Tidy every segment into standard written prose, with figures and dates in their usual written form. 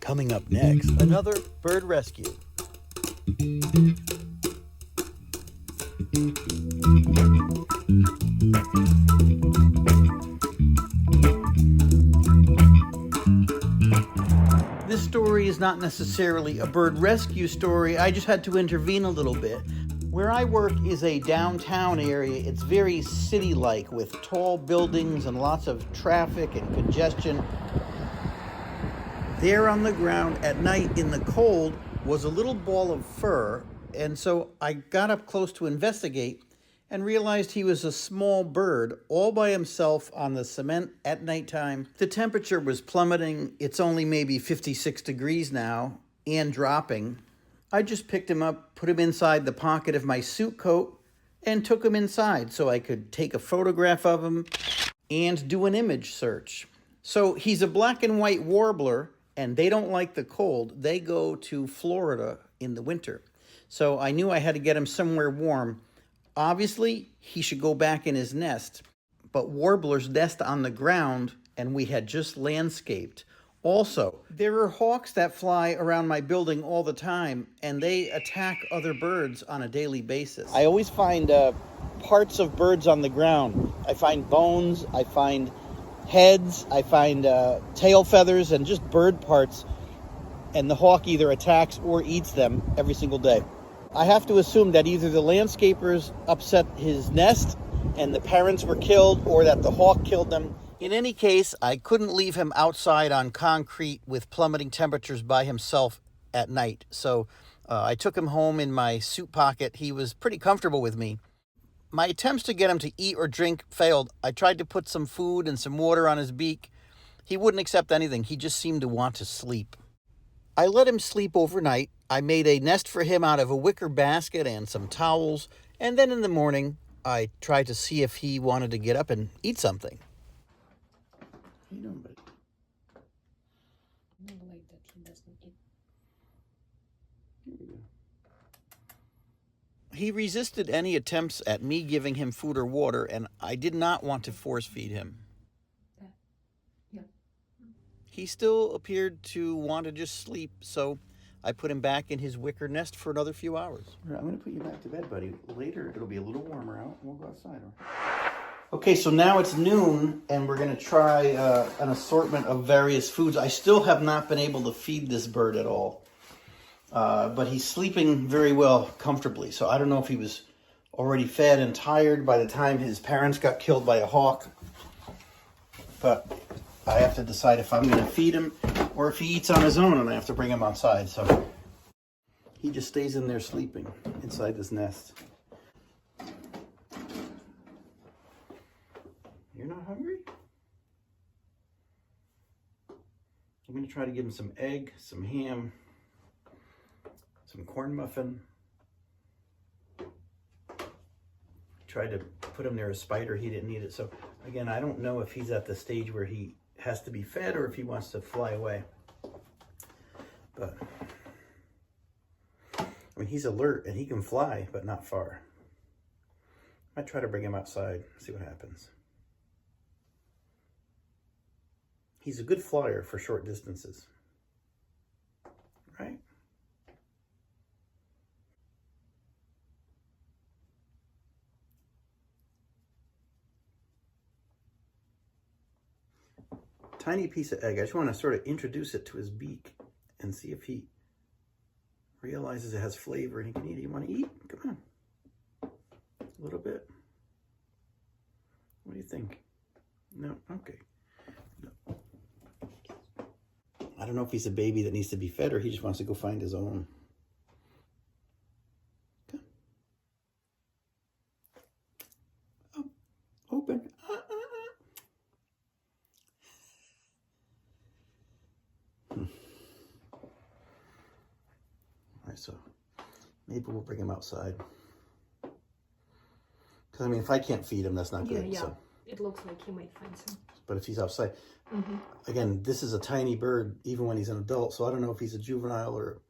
Coming up next, another bird rescue. This story is not necessarily a bird rescue story. I just had to intervene a little bit. Where I work is a downtown area. It's very city-like with tall buildings and lots of traffic and congestion. There on the ground at night in the cold was a little ball of fur, and so I got up close to investigate and realized he was a small bird all by himself on the cement at nighttime. The temperature was plummeting. It's only maybe 56 degrees now and dropping. I just picked him up, put him inside the pocket of my suit coat, and took him inside so I could take a photograph of him and do an image search. So he's a black and white warbler, and they don't like the cold. They go to Florida in the winter. So I knew I had to get him somewhere warm. Obviously, he should go back in his nest, but warblers nest on the ground, and we had just landscaped. Also, there are hawks that fly around my building all the time, and they attack other birds on a daily basis. I always find parts of birds on the ground. I find bones, I find heads, I find tail feathers, and just bird parts, and the hawk either attacks or eats them every single day. I have to assume that either the landscapers upset his nest and the parents were killed, or that the hawk killed them. In any case, I couldn't leave him outside on concrete with plummeting temperatures by himself at night. So I took him home in my suit pocket. He was pretty comfortable with me. My attempts to get him to eat or drink failed. I tried to put some food and some water on his beak. He wouldn't accept anything. He just seemed to want to sleep. I let him sleep overnight. I made a nest for him out of a wicker basket and some towels. And then in the morning, I tried to see if he wanted to get up and eat something. How you doing, buddy? I like that he doesn't eat. Here we go. He resisted any attempts at me giving him food or water, and I did not want to force feed him. Yeah. He still appeared to want to just sleep, so I put him back in his wicker nest for another few hours. I'm going to put you back to bed, buddy. Later, it'll be a little warmer out, and we'll go outside. Okay, so now it's noon, and we're going to try an assortment of various foods. I still have not been able to feed this bird at all, but he's sleeping very well, comfortably. So I don't know if he was already fed and tired by the time his parents got killed by a hawk, but I have to decide if I'm going to feed him or if he eats on his own and I have to bring him outside. So he just stays in there sleeping inside this nest. You're not hungry? I'm going to try to give him some egg, some ham, some corn muffin. Tried to put him near a spider. He didn't eat it. So again, I don't know if he's at the stage where he has to be fed or if he wants to fly away. But I mean, he's alert and he can fly, but not far. I might try to bring him outside, see what happens. He's a good flyer for short distances, right? Tiny piece of egg. I just want to sort of introduce it to his beak and see if he realizes it has flavor and he can eat it. You want to eat? Come on. A little bit. What do you think? No? Okay. No. I don't know if he's a baby that needs to be fed or he just wants to go find his own. Come. Oh, open. So maybe we'll bring him outside. Because, I mean, if I can't feed him, that's not good. Yeah. So. It looks like he might find some. But if he's outside, again, this is a tiny bird, even when he's an adult. So I don't know if he's a juvenile or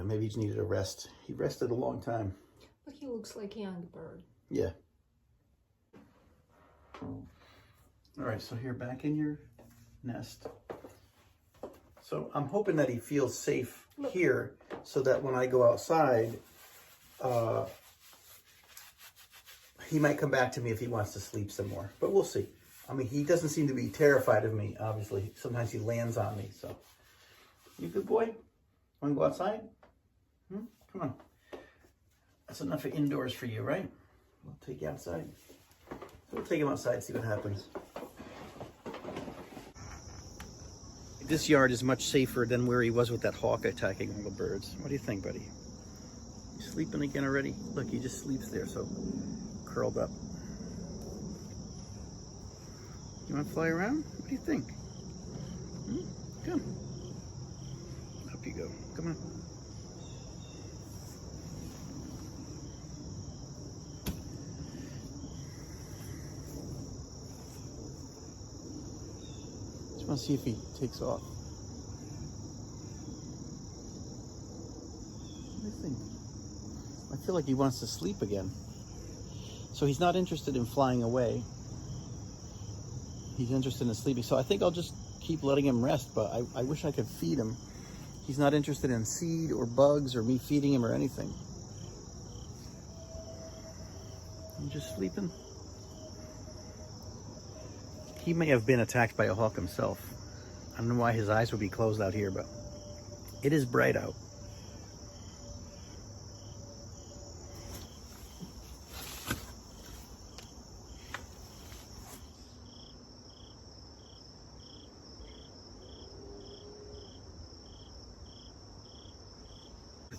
maybe he just needed a rest. He rested a long time. But he looks like a young bird. Yeah. All right, so here back in your nest. So I'm hoping that he feels safe here so that when I go outside, he might come back to me if he wants to sleep some more, but we'll see. I mean, he doesn't seem to be terrified of me, obviously. Sometimes he lands on me, so. You good boy? Want to go outside? Come on. That's enough of indoors for you, right? We'll take you outside. So we'll take him outside, see what happens. This yard is much safer than where he was with that hawk attacking all the birds. What do you think, buddy? You sleeping again already? Look, he just sleeps there, so curled up. You want to fly around? What do you think? Come. Up you go. Come on. Just want to see if he takes off. What do you think? I feel like he wants to sleep again. So he's not interested in flying away. He's interested in sleeping. So I think I'll just keep letting him rest, but I wish I could feed him. He's not interested in seed or bugs or me feeding him or anything. I'm just sleeping. He may have been attacked by a hawk himself. I don't know why his eyes would be closed out here, but it is bright out.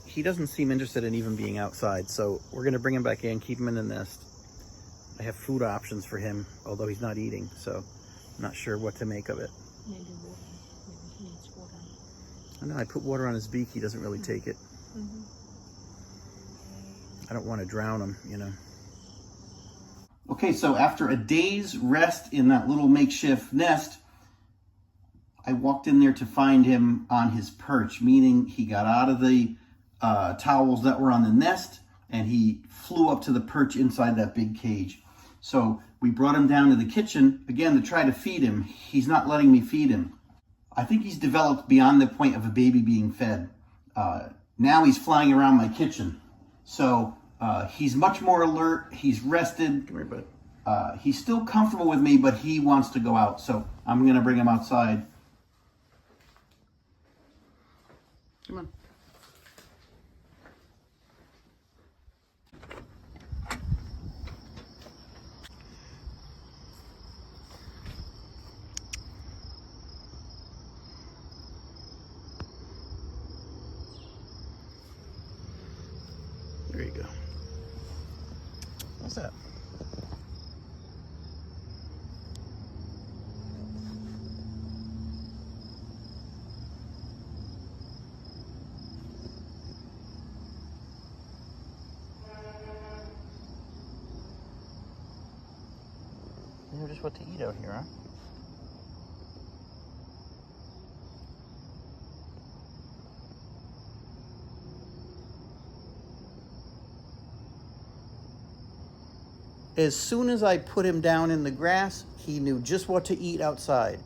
He doesn't seem interested in even being outside, so we're going to bring him back in, keep him in the nest. I have food options for him, although he's not eating, so I'm not sure what to make of it. Maybe water. Maybe he needs water. I know I put water on his beak, he doesn't really take it. I don't want to drown him, you know. Okay, so after a day's rest in that little makeshift nest, I walked in there to find him on his perch, meaning he got out of the towels that were on the nest and he flew up to the perch inside that big cage. So we brought him down to the kitchen, again, to try to feed him. He's not letting me feed him. I think he's developed beyond the point of a baby being fed. Now he's flying around my kitchen. So he's much more alert, he's rested. Come here, bud. He's still comfortable with me, but he wants to go out. So I'm gonna bring him outside. Come on. There you go. What's that? You know just what to eat out here, huh? As soon as I put him down in the grass, he knew just what to eat outside.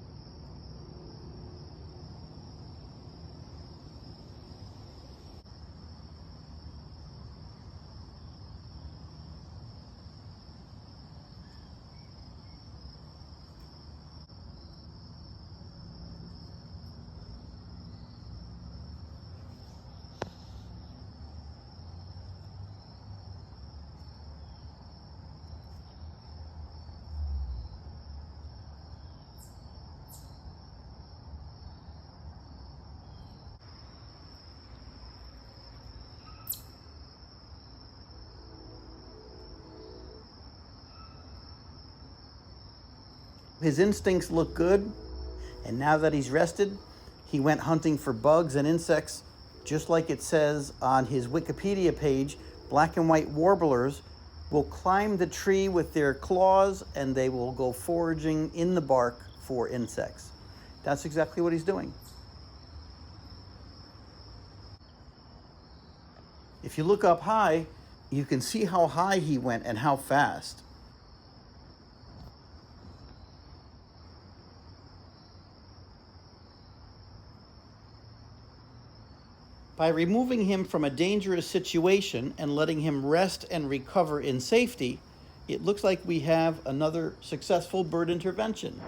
His instincts look good, and now that he's rested, he went hunting for bugs and insects, just like it says on his Wikipedia page. Black and white warblers will climb the tree with their claws and they will go foraging in the bark for insects. That's exactly what he's doing. If you look up high, you can see how high he went and how fast. By removing him from a dangerous situation and letting him rest and recover in safety, it looks like we have another successful bird intervention.